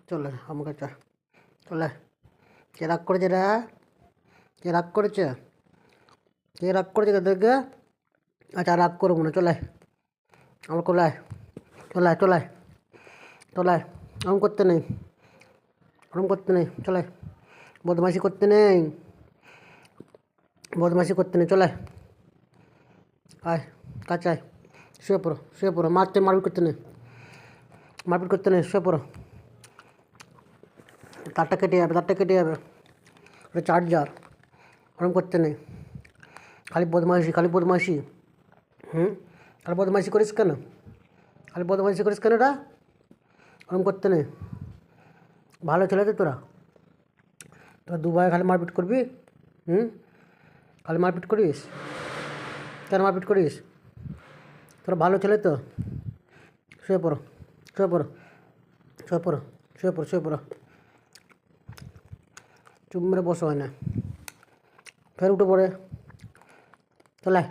চলে আমাকে চা চলে। কে রাগ করেছে রে? কে রাগ করেছে? কে রাগ করেছে তোদেরকে? আচ্ছা রাগ করবো না, চলে আমার কোলায়, চলায় চলায় চলায়। ওরম করতে নেই, ওরম করতে নেই, চলে। বদমাইশি করতে নেই, বদমাইশি করতে নেই, চলে আয়, কাছে আয়, শুয়ে পড়ো, শুয়ে পড়ো। মারপিট করতে নেই, মারপিট করতে নেই, শুয়ে পড়ো। তারটা কেটে যাবে, তারটা কেটে যাবে। ওটা চার্জার, ওরম করতে নেই। খালি বদমাইশি, খালি বদমাইশি। খালি বদমাইশি করিস কেন? খালি বদমাইশি করিস কেন রা? ওরম করতে নেই। ভালো ছেলে তো তোরা, তোরা দুবাই খালি মারপিট করবি। খালি মারপিট করিস, কেন মারপিট করিস? তোরা ভালো ছেলে তো। শুয়ে পড়ো, শুয়ে পড়ো, শুয়ে পড়ো, শুয়ে পড়ো, শুয়ে পড়ো। চুপ মেরে বসো হয় না, ফের উঠে পড়ে চলে।